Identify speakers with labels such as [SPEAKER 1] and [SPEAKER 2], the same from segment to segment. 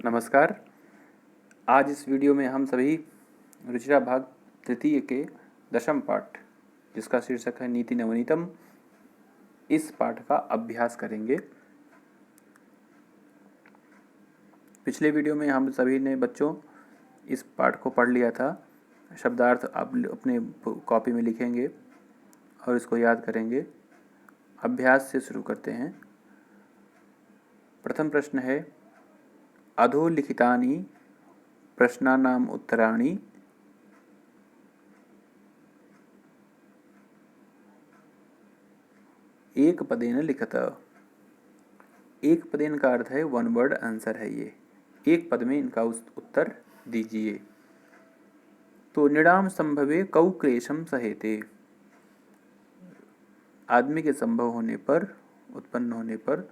[SPEAKER 1] नमस्कार। आज इस वीडियो में हम सभी रुचिरा भाग तृतीय के दशम पाठ, जिसका शीर्षक है नीति नवनीतम, इस पाठ का अभ्यास करेंगे। पिछले वीडियो में हम सभी ने बच्चों इस पाठ को पढ़ लिया था। शब्दार्थ आप अपने कॉपी में लिखेंगे और इसको याद करेंगे। अभ्यास से शुरू करते हैं। प्रथम प्रश्न है, अधोलिखितानि प्रश्नानाम् उत्तराणि एक पदेन लिखत। एक पदेन का अर्थ है वन वर्ड आंसर है ये। एक पद में इनका उत्तर दीजिए। तो निडाम संभवे कौ क्लेशम सहेते। आदमी के संभव होने पर, उत्पन्न होने पर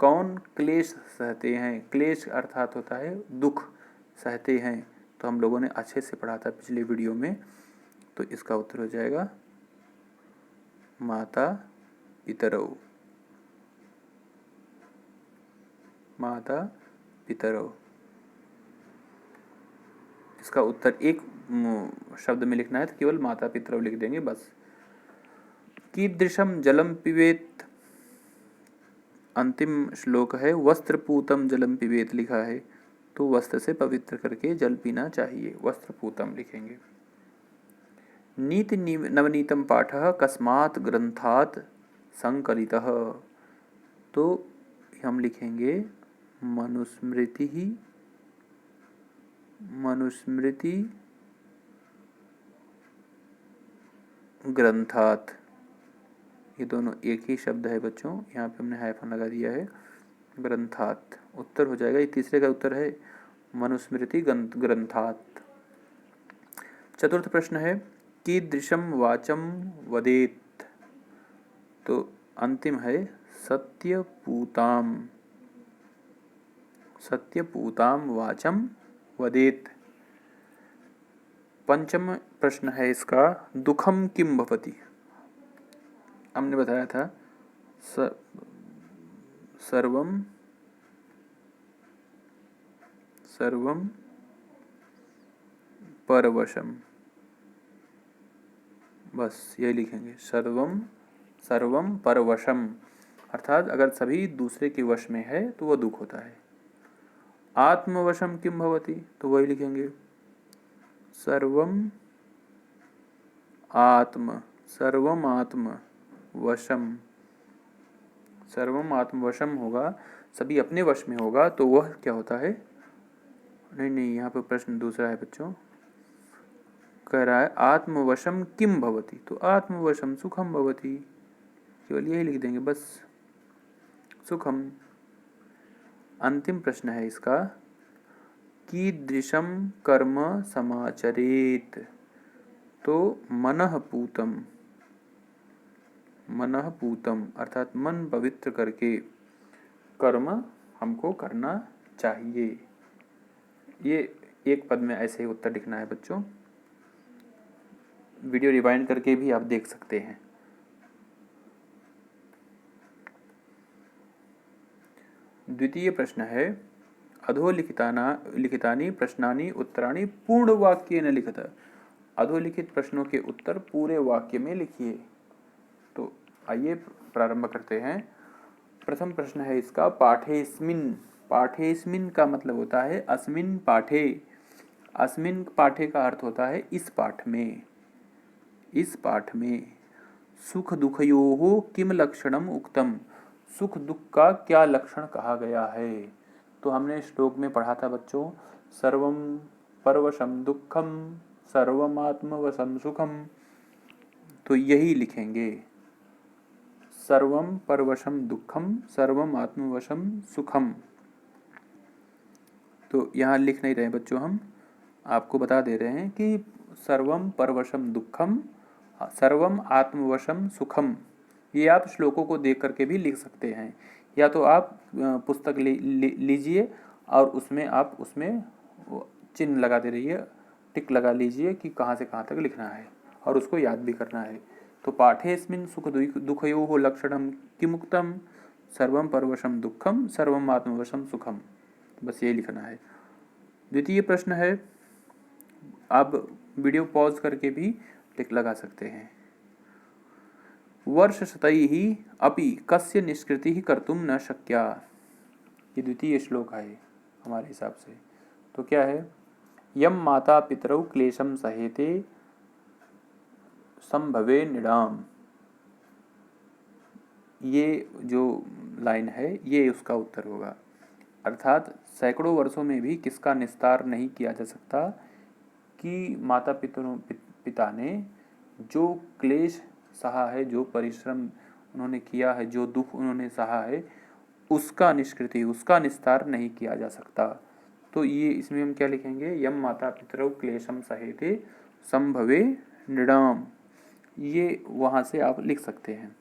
[SPEAKER 1] कौन क्लेश सहते हैं। क्लेश अर्थात होता है दुख, सहते हैं। तो हम लोगों ने अच्छे से पढ़ा था पिछले वीडियो में। तो इसका उत्तर हो जाएगा माता पितरौ। माता पितरौ। इसका उत्तर एक शब्द में लिखना है तो केवल माता पितरौ लिख देंगे बस। कीदृशम जलम पिबेत, अंतिम श्लोक है वस्त्रपूतम जलम पिबेत लिखा है, तो वस्त्र से पवित्र करके जल पीना चाहिए, वस्त्रपूतम लिखेंगे। नीति नवनीतम पाठः कस्मात् ग्रंथात् संकलितः, तो हम लिखेंगे मनुस्मृति ग्रंथात्। ये दोनों एक ही शब्द है बच्चों, यहाँ पे हमने हाइफन लगा दिया है। ग्रंथात् उत्तर हो जाएगा। ये तीसरे का उत्तर है मनुस्मृति ग्रंथात्। चतुर्थ प्रश्न है, कीदृशम वाचम वदेत, तो अंतिम है सत्यपूताम वाचम वदेत। पंचम प्रश्न है इसका, दुखम किम भवति। हमने बताया था सर्वम परवशम, बस ये लिखेंगे सर्वम परवशम, अर्थात अगर सभी दूसरे के वश में है तो वह दुख होता है। आत्मवशम किम भवति, तो वही लिखेंगे सर्वम आत्म वशम होगा, सभी अपने वश में होगा तो वह क्या होता है। नहीं, यहाँ पर प्रश्न दूसरा है बच्चों। कह रहा है आत्मवशम किम भवति, तो आत्मवशम सुखम भवति, केवल यही लिख देंगे बस, सुखम। अंतिम प्रश्न है इसका, कीदृशम कर्म समाचरेत, तो मनःपूतम अर्थात मन पवित्र करके कर्म हमको करना चाहिए। ये एक पद में ऐसे ही उत्तर लिखना है बच्चों। वीडियो रिवाइंड करके भी आप देख सकते हैं। द्वितीय प्रश्न है, अधोलिखितानि प्रश्नानि उत्तराणि पूर्ण वाक्येन लिखत। अधोलिखित प्रश्नों के उत्तर पूरे वाक्य में लिखिए। तो आइए प्रारंभ करते हैं। प्रथम प्रश्न है इसका, पाठेस्मिन्। पाठेस्मिन् का मतलब होता है अस्मिन् पाठे। अस्मिन् पाठे का अर्थ होता है इस पाठ में। इस पाठ में सुख दुखयोः किम लक्षणम उक्तम, सुख दुख का क्या लक्षण कहा गया है। तो हमने श्लोक में पढ़ा था बच्चों, सर्वम परवशम दुखम सर्वम आत्मवशम सुखम, तो यही लिखेंगे सर्वम परवशम दुखम सर्वम आत्मवशम सुखम। तो यहाँ लिख नहीं रहे बच्चों, हम आपको बता दे रहे हैं कि सर्वम परवशम दुखम सर्वम आत्मवशम सुखम, ये आप श्लोकों को देख करके भी लिख सकते हैं, या तो आप पुस्तक लीजिए और उसमें चिन्ह लगा दे रही है, टिक लगा लीजिए कि कहाँ से कहाँ तक लिखना है और उसको याद भी करना है। तो पाठेस्मिन् सुख दुखयोः लक्षणम किमुक्तम सर्वम परवशम दुखम सर्वम आत्मवशम सुखम। बस ये लिखना है। द्वितीय प्रश्न है, आप वीडियो पॉज करके भी टिक लगा सकते हैं। वर्षशतैः अपि कस्य निष्कृतिः कर्तुं न शक्या। ये द्वितीय श्लोक है हमारे हिसाब से। तो क्या है, यम माता पितरौ क्लेशम सहेते संभवे निडाम। ये जो लाइन है ये उसका उत्तर होगा। अर्थात सैकड़ों वर्षों में भी किसका निस्तार नहीं किया जा सकता कि माता पिता ने जो क्लेश सहा है, जो परिश्रम उन्होंने किया है, जो दुख उन्होंने सहा है, उसका निष्कृति, उसका निस्तार नहीं किया जा सकता। तो ये इसमें हम क्या लिखेंगे, यम माता पितरौ क्लेशम सहेते संभवे नृणाम। ये वहाँ से आप लिख सकते हैं।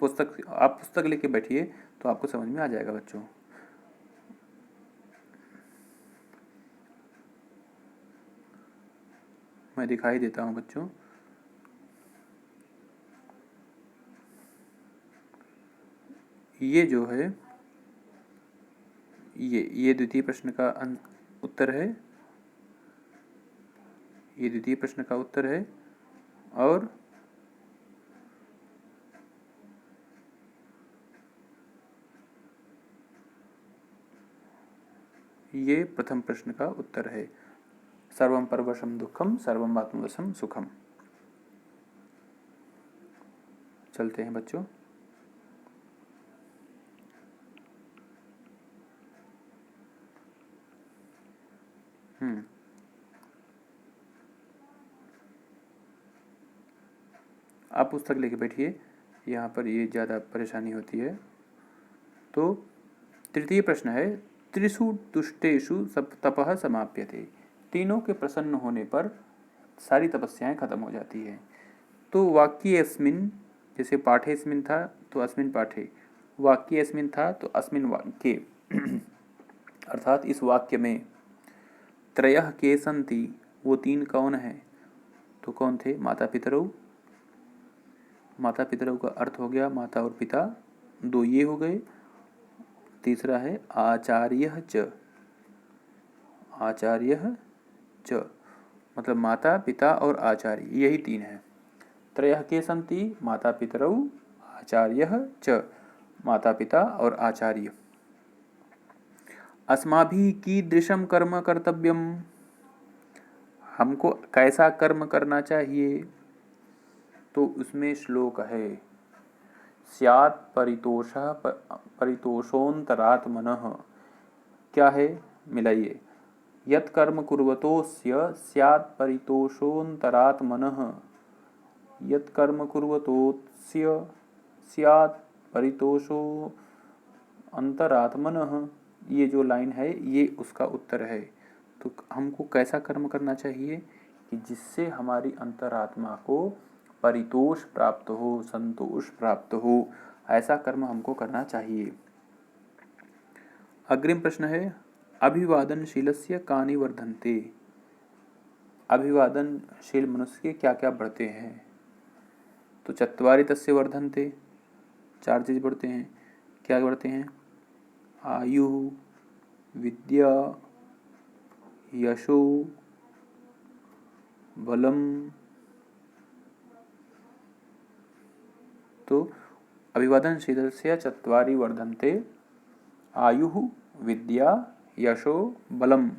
[SPEAKER 1] आप पुस्तक लेके बैठिए तो आपको समझ में आ जाएगा बच्चों। मैं दिखाई देता हूँ बच्चों। ये जो है ये द्वितीय प्रश्न का उत्तर है। ये द्वितीय प्रश्न का उत्तर है और ये प्रथम प्रश्न का उत्तर है। सर्वं परवशं दुःखम सर्वं आत्मवशं सुखम। चलते हैं बच्चों। आप पुस्तक लेके बैठिए, यहाँ पर ये ज़्यादा परेशानी होती है। तो तृतीय प्रश्न है, त्रिषु तुष्टेषु सब तपः समाप्यते। तीनों के प्रसन्न होने पर सारी तपस्याएं खत्म हो जाती है। तो वाक्ये अस्मिन, जैसे पाठेस्मिन था तो अस्मिन पाठे, वाक्ये अस्मिन था तो अस्मिन वाक्ये। अर्थात इस वाक्य में त्रयः के सन्ति, वो तीन कौन है, तो कौन थे, माता पितरौ। माता पितरौ का अर्थ हो गया माता और पिता, दो ये हो गए। तीसरा है आचार्यः च। आचार्यः च मतलब माता पिता और आचार्य, यही तीन है। त्रयः के सन्ति माता पितरौ आचार्यः च, माता पिता और आचार्य। अस्माभिः कीदृशं कर्म कर्तव्यम, हमको कैसा कर्म करना चाहिए। तो उसमें श्लोक है, स्यात् परितोषः परितोषोऽन्तरात्मनः। क्या है, मिलाइए, यत् कर्म कुर्वतोस्य स्यात् परितोषोऽन्तरात्मनः। यत् कर्म कुर्वतोस्य स्यात् परितोषो अंतरात्मनः। ये जो लाइन है ये उसका उत्तर है। तो हमको कैसा कर्म करना चाहिए कि जिससे हमारी अंतरात्मा को परितोष प्राप्त हो, संतोष प्राप्त हो, ऐसा कर्म हमको करना चाहिए। अग्रिम प्रश्न है, अभिवादनशीलस्य कानि वर्धन्ते। अभिवादनशील मनुष्य के क्या क्या बढ़ते हैं। तो चत्वारि तस्य वर्धन्ते, चार चीज बढ़ते हैं। क्या बढ़ते हैं, आयु, विद्या, यशो, बलम। तो अभिवादनशीलस्य चत्वारि वर्धन्ते, आयु, विद्या, यशो, बलम,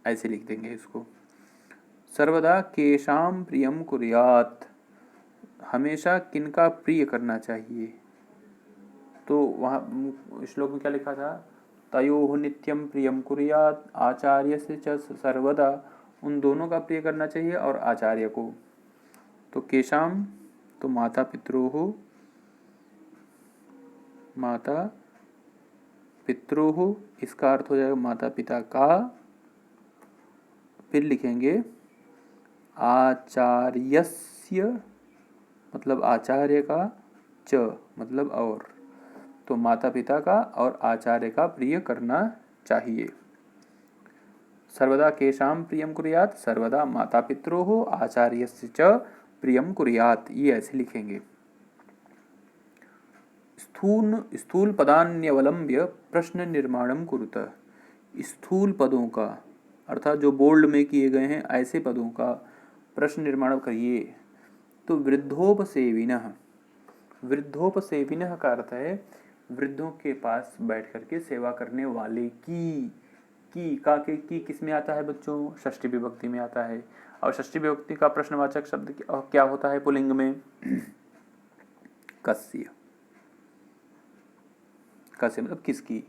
[SPEAKER 1] ऐसे लिख देंगे इसको। सर्वदा केषां प्रियं कुर्यात्, हमेशा किनका प्रिय करना चाहिए। तो वहाँ श्लोक में क्या लिखा था, तयोः नित्यं प्रियं कुर्यात् आचार्यस्य च सर्वदा, उन दोनों का प्रिय करना चाहिए और आचार्य को। तो केशाम तो माता पितरोः, माता पितरोः, इसका अर्थ हो जाएगा माता पिता का। फिर लिखेंगे आचार्यस्य मतलब आचार्य का, च मतलब और, तो माता पिता का और आचार्य का प्रिय करना चाहिए। सर्वदा केशाम प्रियम कुर्यात्, सर्वदा माता पितरोः आचार्यस्य च प्रियम कुर्यात्, ये ऐसे लिखेंगे। स्थूल पदान्यवलंब्य प्रश्न निर्माणम कुरुत। स्थूल पदों का अर्थात जो बोल्ड में किए गए हैं ऐसे पदों का प्रश्न निर्माण करिए। तो वृद्धोपसेविनः, वृद्धोपसेविनः का अर्थ है वृद्धों के पास बैठ करके सेवा करने वाले की का के की किस में आता है बच्चों? षष्ठी विभक्ति में आता है। और षष्ठी विभक्ति का प्रश्नवाचक शब्द क्या होता है पुल्लिंग में? कस्य। कस्य मतलब किसकी,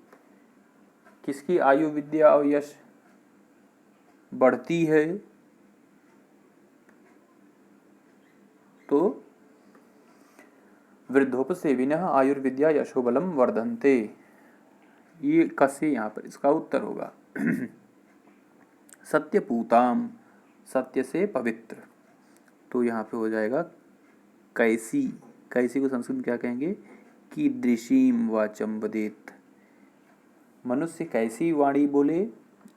[SPEAKER 1] किसकी आयु विद्या और यश बढ़ती है? तो वृद्धोपसेविनः आयुर्विद्या यशोबलम वर्धन्ते, ये कस्य यहाँ पर इसका उत्तर होगा। सत्यपूताम, सत्य से पवित्र, तो यहाँ पे हो जाएगा कैसी। कैसी को संस्कृत में क्या कहेंगे? कीदृशीम वाचम वदेत। मनुष्य कैसी वाणी बोले?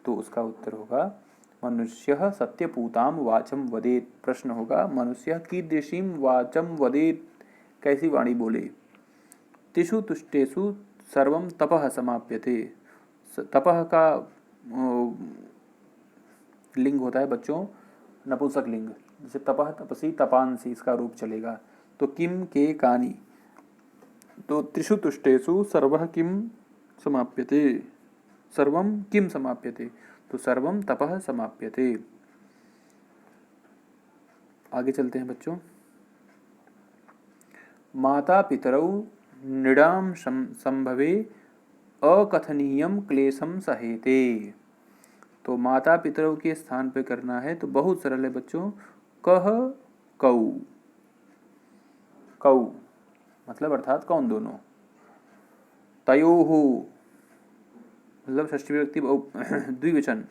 [SPEAKER 1] तो उसका उत्तर होगा मनुष्य सत्यपूताम वाचम वदेत। प्रश्न होगा मनुष्य कीदृशीम वाचम वदेत, कैसी वाणी बोले। तिषु तुष्टेषु सर्वम तपः समाप्यते। तपः का लिंग होता है बच्चों नपुंसक लिंग, जैसे तपः तपसी तपांसी इसका रूप चलेगा। तो किम के कानी, तो त्रिषु तुष्टेषु सर्वः किम समाप्यते, सर्वम किम समाप्यते, तो सर्वम तपः समाप्यते। आगे चलते हैं बच्चों। माता पितरौ नृणाम संभवे अकथनीयम क्लेशम सहेते। तो माता पितरों के स्थान पे करना है तो बहुत सरल है बच्चों। कह कौ, कौ मतलब अर्थात कौन दोनों। तयोहु मतलब षष्ठी विभक्ति द्विवचन,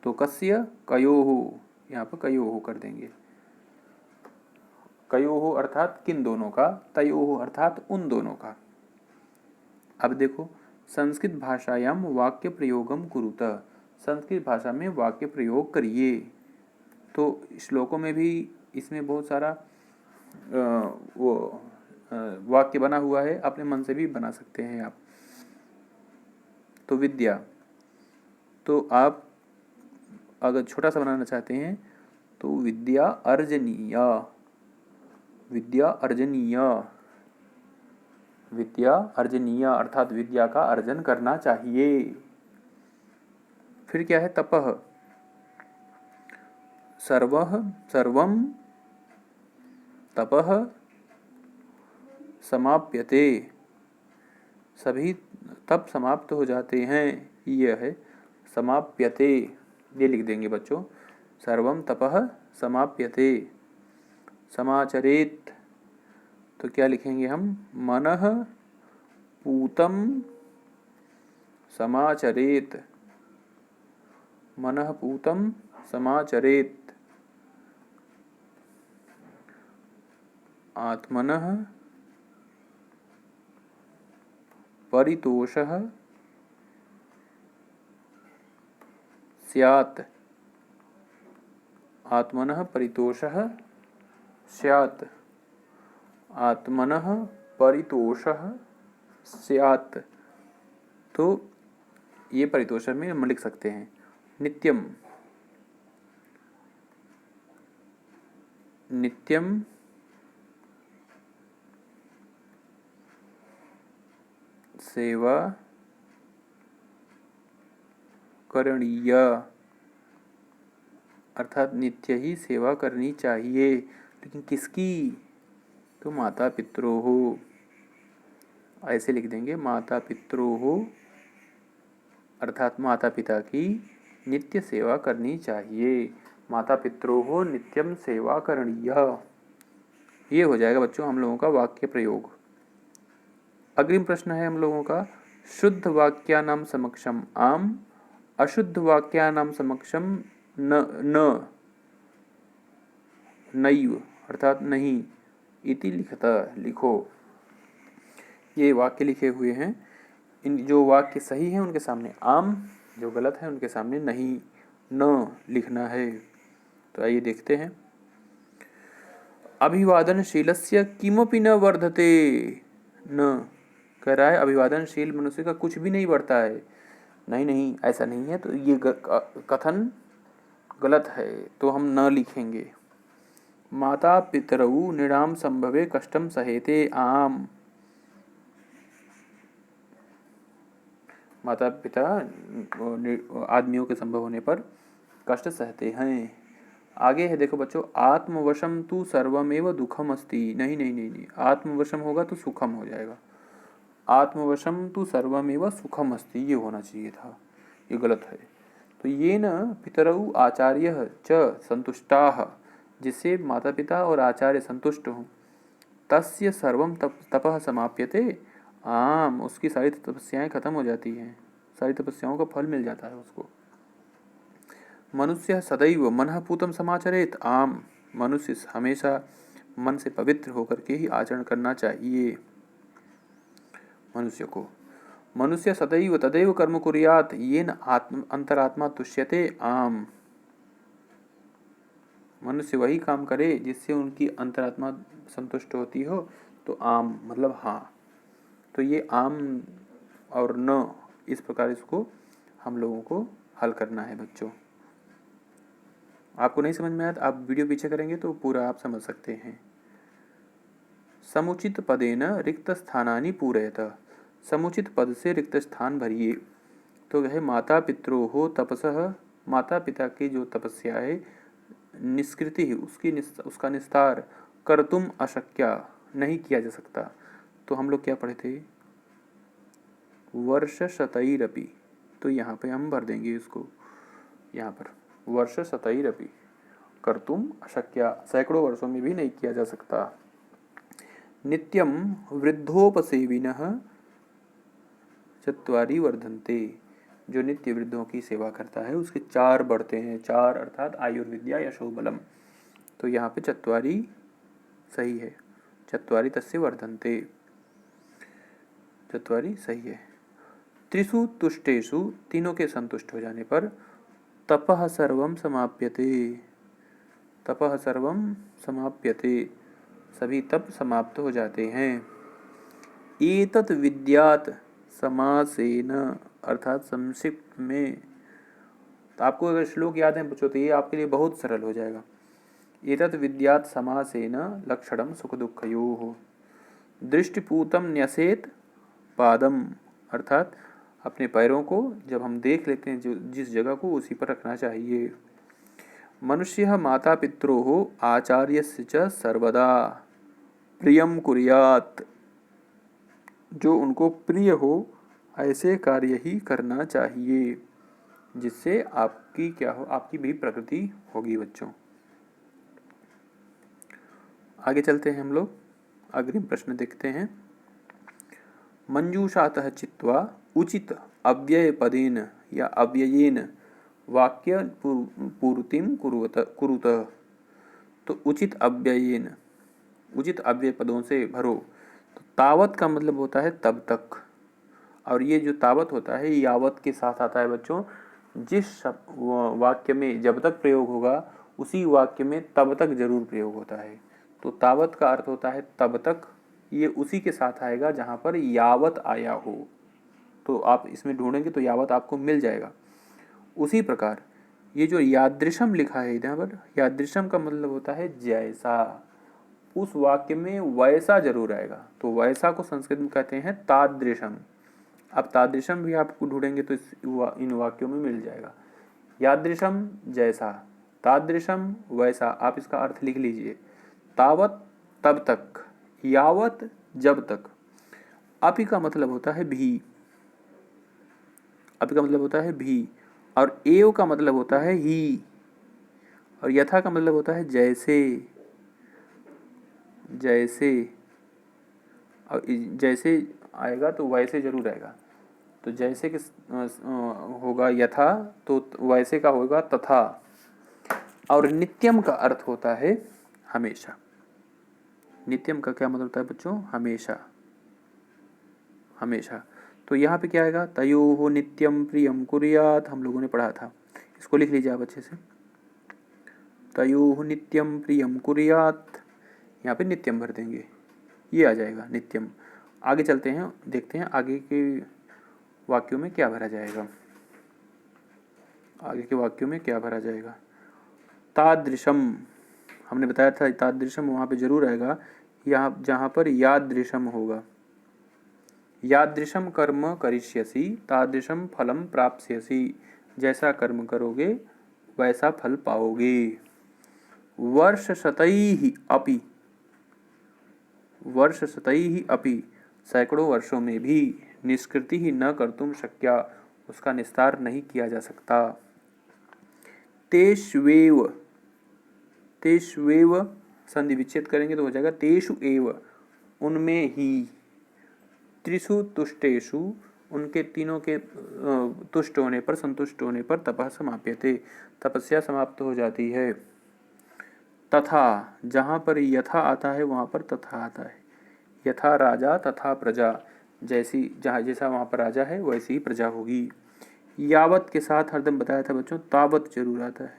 [SPEAKER 1] तो कस्य कयोहु, यहाँ पर कयोहु कर देंगे। कयोहु अर्थात किन दोनों का, तयोहु अर्थात उन दोनों का। अब देखो संस्कृत भाषायाम वाक्य प्रयोगम कुरुत, संस्कृत भाषा में वाक्य प्रयोग करिए। तो श्लोकों में भी इसमें बहुत सारा वाक्य बना हुआ है, अपने मन से भी बना सकते हैं आप। तो विद्या, तो आप अगर छोटा सा बनाना चाहते हैं तो विद्या अर्जनीय, विद्या अर्जनीय, विद्या अर्जनीय अर्थात विद्या का अर्जन करना चाहिए। फिर क्या है? तपः, सर्वम तपः समाप्यते, सभी तप समाप्त हो जाते हैं। यह है समाप्यते, ये लिख देंगे बच्चों। सर्वम तपः समाप्यते। समाचरेत, तो क्या लिखेंगे हम? मनः पूतं समाचरेत, मनः पूतं समाचरेत। आत्मनः परितोषः स्यात्, आत्मनः परितोषः स्यात्, आत्मनः परितोषः स्यात्। तो ये परितोष में हम लिख सकते हैं। नित्यम, नित्यम सेवा करणीय, अर्थात नित्य ही सेवा करनी चाहिए। लेकिन किसकी? तो माता पितरों हो, ऐसे लिख देंगे। माता पितरों हो अर्थात माता पिता की नित्य सेवा करनी चाहिए। माता पितरों हो नित्यम सेवा करणीय, ये हो जाएगा बच्चों हम लोगों का वाक्य प्रयोग। अग्रिम प्रश्न है हम लोगों का, शुद्ध वाक्यानाम समक्षम आम, अशुद्ध वाक्यानाम समक्षम न नैव अर्थात नहीं, इति लिखता, लिखो। ये वाक्य लिखे हुए हैं। इन जो वाक्य सही है उनके सामने आम, जो गलत है उनके सामने नहीं न लिखना है। तो आइए देखते हैं। अभिवादनशीलस्य किमपि न वर्धते न, कह रहा है अभिवादनशील मनुष्य का कुछ भी नहीं बढ़ता है। नहीं नहीं, ऐसा नहीं है, तो ये कथन गलत है, तो हम न लिखेंगे। माता पितरऊ निराम संभवे कष्टम सहेते आम। माता पिता आदमियों के संभव होने पर कष्ट सहते हैं। आगे है देखो बच्चों, आत्मवशम तु सर्वमेव दुखम अस्ति। नहीं नहीं नहीं नहीं, आत्मवशम होगा तो सुखम हो जाएगा। आत्मवशम तु सर्वमेव सुखम अस्ति, ये होना चाहिए था, ये गलत है। तो ये न पितरऊ आचार्य च संतुष्टाः, जिससे माता पिता और आचार्य संतुष्ट हों, तस्य सर्वम तपः समाप्यते आम, उसकी सारी तपस्याएं खत्म हो जाती हैं, सारी तपस्याओं का फल मिल जाता है उसको। मनुष्य सदैव मनः पूतं समाचरेत आम, मनुष्य हमेशा मन से पवित्र होकर के ही आचरण करना चाहिए मनुष्य को। मनुष्य सदैव तदैव कर्म कुर्यात् येन अंतरात्मा तुष्यते आम, मनुष्य वही काम करे जिससे उनकी अंतरात्मा संतुष्ट होती हो, तो आम मतलब हाँ। तो ये आम और न, इस प्रकार इसको हम लोगों को हल करना है बच्चों। आपको नहीं समझ में आया तो आप वीडियो पीछे करेंगे तो पूरा आप समझ सकते हैं। समुचित पदेन रिक्त स्थानानि पूरयत, समुचित पद से रिक्त स्थान भरिए। तो वह माता पितरो हो तपसः, माता पिता की जो तपस्या है, निष्कृति है उसका निस्तार कर्तुम अशक्या, नहीं किया जा सकता। तो हम लोग क्या पढ़े थे, वर्ष शतैरपि, तो यहाँ पे हम भर देंगे इसको, यहाँ पर वर्ष शतैरपि कर्तुम अशक्या, सैकड़ों वर्षों में भी नहीं किया जा सकता। नित्यम वृद्धोपसेविनः चत्वारि वर्धन्ते, जो नित्य वृद्धों की सेवा करता है उसके 4 बढ़ते हैं, 4 अर्थात आयुर्विद्या यशोबलम। तो यहाँ पे चत्वारि सही है, चत्वारि तस्य वर्धन्ते, चत्वारि सही है। त्रिषु तुष्टेषु, तीनों के संतुष्ट हो जाने पर तपः सर्वं समाप्यते, तपः सर्वं समाप्यते, सभी तप समाप्त हो जाते हैं। एतत् विद्यात् समासेन, अर्थात संक्षिप्त में, तो आपको अगर श्लोक याद है बच्चों तो ये आपके लिए बहुत सरल हो जाएगा। एतत् विद्यात् समासेन लक्षणं सुख दुःखयोः, दृष्टिपूतं न्यसेत पादम, अर्थात अपने पैरों को जब हम देख लेते हैं जो जिस जगह को उसी पर रखना चाहिए। मनुष्य माता पित्रोः आचार्यस्य च सर्वदा प्रियम कुर्यात्, जो उनको प्रिय हो ऐसे कार्य ही करना चाहिए जिससे आपकी क्या हो, आपकी भी प्रगति होगी बच्चों। आगे चलते हैं हम लोग, अग्रिम प्रश्न देखते हैं। मंजूषातः चित्वा उचित अव्यय पदेन या अव्ययेन वाक्य पूर्तिम कुरुत, तो उचित अव्ययेन, उचित अव्यय पदों से भरो। तो तावत का मतलब होता है तब तक, और ये जो तावत होता है यावत के साथ आता है बच्चों। जिस वाक्य में जब तक प्रयोग होगा उसी वाक्य में तब तक जरूर प्रयोग होता है। तो तावत का अर्थ होता है तब तक, ये उसी के साथ आएगा जहाँ पर यावत आया हो। तो आप इसमें ढूंढेंगे तो यावत आपको मिल जाएगा। उसी प्रकार ये जो यादृशम लिखा है यहाँ पर, यादृशम का मतलब होता है जैसा, उस वाक्य में वैसा जरूर आएगा। तो वैसा को संस्कृत में कहते हैं तादृशम। अब तादृशम भी आपको ढूंढेंगे तो इन वाक्यों में मिल जाएगा। यादृशम जैसा, तादृशम वैसा, आप इसका अर्थ लिख लीजिए। तावत तब तक, यावत जब तक। अपि का मतलब होता है भी, अपि का मतलब होता है भी, और एव का मतलब होता है ही, और यथा का मतलब होता है जैसे, जैसे, और जैसे आएगा तो वैसे जरूर आएगा। तो जैसे कि होगा यथा, तो वैसे का होगा तथा। और नित्यम का अर्थ होता है हमेशा। नित्यम का क्या मतलब होता है बच्चों, हमेशा, हमेशा। तो यहाँ पे क्या आएगा, तयोः नित्यम प्रियम कुर्यात्, हम लोगों ने पढ़ा था, इसको लिख लीजिए आप अच्छे से। तयोः नित्यम प्रियम कुर्यात्, यहाँ पे नित्यम भर देंगे, ये आ जाएगा नित्यम। आगे चलते हैं, देखते हैं आगे के वाक्यों में क्या भरा जाएगा। आगे के वाक्यों में क्या भरा जाएगा। तादृशम, हमने बताया था तादृशम वहाँ पे जरूर आएगा, यहाँ जहाँ पर यादृशम होगा। यादृशम कर्म करिष्यसि तादृशम फलम प्राप्स्यसि, जैसा कर्म करोगे वैसा फल पाओगे। वर्षशतैः अपि, वर्षशतैः अपि, सैकड़ों वर्षों में भी, निष्कृति ही न कर्तुम शक्या, उसका निस्तार नहीं किया जा सकता। तेष्वेव, तेष्वेव संधि विच्छेद करेंगे तो हो जाएगा तेषु एव, उनमें ही, त्रिषु तुष्टेषु, उनके तीनों के तुष्ट होने पर, संतुष्ट होने पर, तपः समाप्यते, तपस्या समाप्त हो जाती है। तथा, जहाँ पर यथा आता है वहाँ पर तथा आता है। यथा राजा तथा प्रजा, जैसी जहाँ जैसा वहाँ पर राजा है वैसी ही प्रजा होगी। यावत के साथ हरदम बताया था बच्चों तावत जरूर आता है।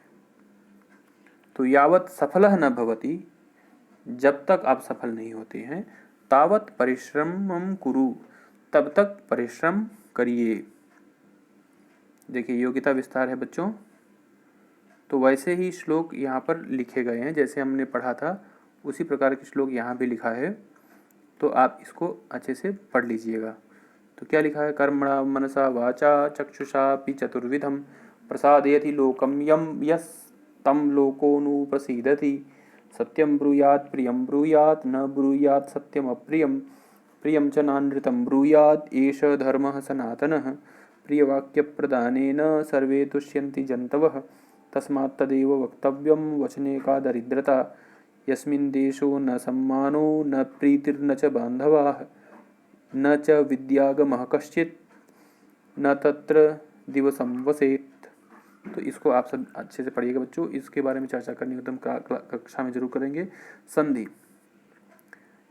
[SPEAKER 1] तो यावत सफलः न भवति, जब तक आप सफल नहीं होते हैं, तावत परिश्रमं कुरु, तब तक परिश्रम करिए। देखिए योग्यता विस्तार है बच्चों, तो वैसे ही श्लोक यहाँ पर लिखे गए हैं, जैसे हमने पढ़ा था उसी प्रकार के श्लोक यहाँ भी लिखा है, तो आप इसको अच्छे से पढ़ लीजिएगा। तो क्या लिखा है, कर्मणा मनसा वाचा चक्षुषापि चतुर्विधम प्रसादयति लोकम यम यस्तम लोकोनुप्रसीदति, सत्यम ब्रूयात् प्रियम ब्रूयात् न ब्रूयात् सत्यम अप्रियम, प्रियम च नानृतं ब्रूयात् एष धर्मः सनातनः, प्रियवाक्यप्रदानेन सर्वे तुष्यन्ति जन्तवः, तस्मात् तदेव वक्तव्यं वचने का दरिद्रता, यस्मिन् देशो न सम्मानो न प्रीतिर्न च बान्धवाः, न च विद्यागमः कश्चित्, न तत्र दिवसं वसेत्। तो इसको आप सब अच्छे से पढ़िएगा बच्चों, इसके बारे में चर्चा करनी एकदम कक्षा में जरूर करेंगे। संधि,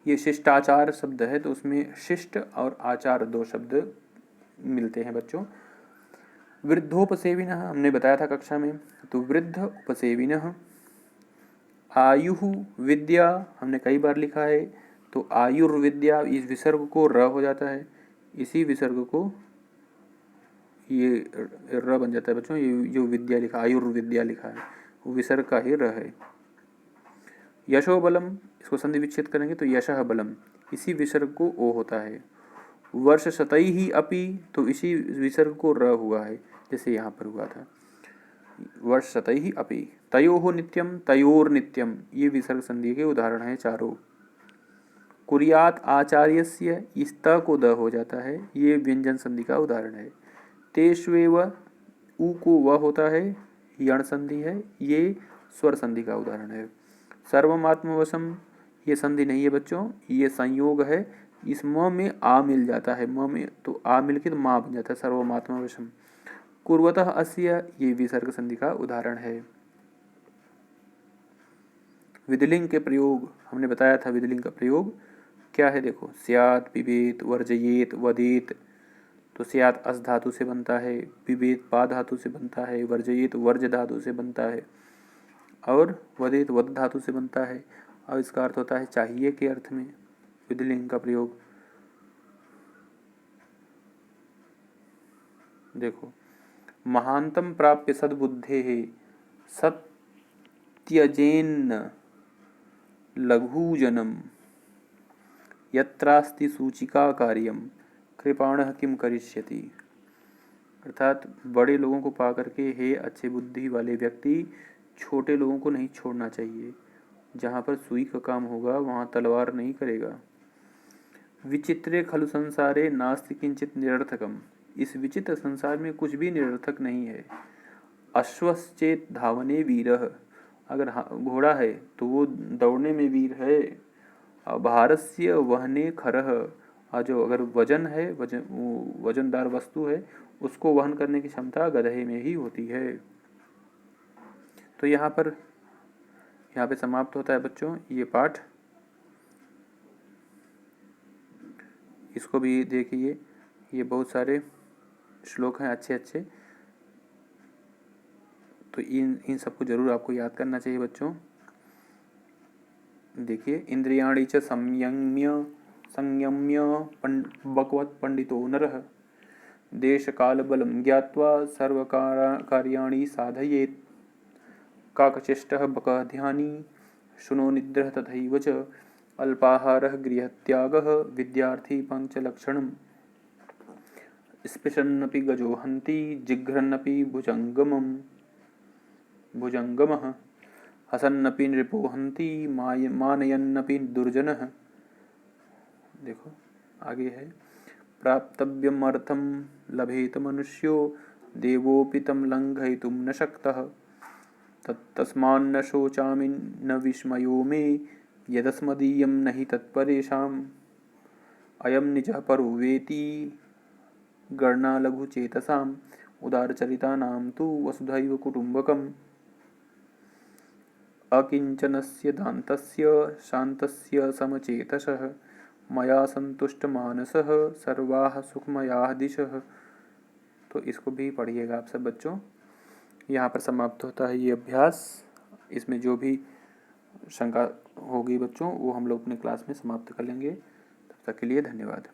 [SPEAKER 1] ये शिष्टाचार शब्द है, तो उसमें शिष्ट और आचार दो शब्द मिलते हैं बच्चों। वृद्धोपसेविनः हमने बताया था कक्षा में, तो वृद्ध उपसेविनः। आयुः विद्या हमने कई बार लिखा है, तो आयुर्विद्या, इस विसर्ग को र हो जाता है, इसी विसर्ग को ये र बन जाता है बच्चों। ये जो विद्या लिखा, आयुर्विद्या लिखा है, वो विसर्ग का ही र है। यशो बलम, इसको संधि विच्छेद करेंगे तो यशः बलम, इसी विसर्ग को ओ होता है। वर्ष शतई ही अपि, तो इसी विसर्ग को र हुआ है, जैसे यहाँ पर हुआ था वर्ष शतई ही अपि। तयोः नित्यम, तयोर नित्यम, ये विसर्ग संधि के उदाहरण हैं चारों। कुर्यात आचार्यस्य, इस त को द हो जाता है, ये व्यंजन संधि का उदाहरण है। तेष्वेव, उ को व होता है, यण संधि है, ये स्वर संधि का उदाहरण है। सर्वमात्मवशम, ये संधि नहीं है बच्चों, ये संयोग है, इस म में आ मिल जाता है, म में तो आ मिल के तो माँ बन जाता है, सर्वमात्मवशम। कुर्वतः अस्य, ये विसर्ग संधि का उदाहरण है। विधिलिंग के प्रयोग हमने बताया था, विधिलिंग का प्रयोग क्या है देखो, स्यात्, पिबेत, वर्जयेत, वदेत। तो स्यात् अस धातु से बनता है, पिबेत पा धातु से बनता है, वर्जयेत वर्ज धातु से बनता है, और वदेत वद धातु से बनता है, और इसका अर्थ होता है चाहिए के अर्थ में विधिलिंग का प्रयोग। देखो, महांतम प्राप्य सद्बुद्धेः सत्यजेन्न लघुजनम, यत्रास्ति सूचिका कार्यम कृपाणः किम करिष्यति। अर्थात बड़े लोगों को पा करके हे अच्छे बुद्धि वाले व्यक्ति, छोटे लोगों को नहीं छोड़ना चाहिए। जहाँ पर सुई का काम होगा वहाँ तलवार नहीं करेगा। विचित्रे खलु संसारे नास्ति किंचित निरर्थकम, इस विचित्र संसार में कुछ भी निरर्थक नहीं है। अश्वश्चेत धावने वीरः, अगर घोड़ा है तो वो दौड़ने में वीर है। भारस्य वहने खरः, और जो अगर वजन है, वजनदार वस्तु है, उसको वहन करने की क्षमता गधे में ही होती है। तो यहाँ पे समाप्त होता है बच्चों ये पाठ। इसको भी देखिए, ये बहुत सारे श्लोक हैं अच्छे अच्छे, तो इन सबको जरूर आपको याद करना चाहिए बच्चों। देखिए, इंद्रियाणि च संयम्य संयम्य बकवत् पंडितो नरः देशकालबलं ज्ञात्वा सर्वकार्याणि साधयेत् काकचेष्टः बकः ध्यानी शुनो निद्रः तथैव च अल्पाहारः गृहत्यागः विद्यार्थी पंचलक्षणम् स्पृशन्नपि गजो हन्ति जिघ्रन्नपि भुजङ्गमः हसन्नपि नृपो हन्ति मानयन्नपि दुर्जनः। देखो आगे है, प्राप्तव्यमर्थं लभेत मनुष्यो देवोऽपि तं लङ्घयितुं न शक्तः तस्मान्न शोचामि न विस्मयो मे यदस्मदीयं न हि तत्परेषाम् अयं निजः परो वेति गणना लघुचेतसाम् उदारचरितानां तु वसुधैव कुटुम्बकम् अकिंचनस्य दान्तस्य शान्तस्य समचेतसः मया संतुष्टमानसः सर्वाः सुखमयाः दिशः। तो इसको भी पढ़िएगा आप सब बच्चों। यहाँ पर समाप्त होता है ये अभ्यास। इसमें जो भी शंका होगी बच्चों वो हम लोग अपने क्लास में समाप्त कर लेंगे। तब तक के लिए धन्यवाद।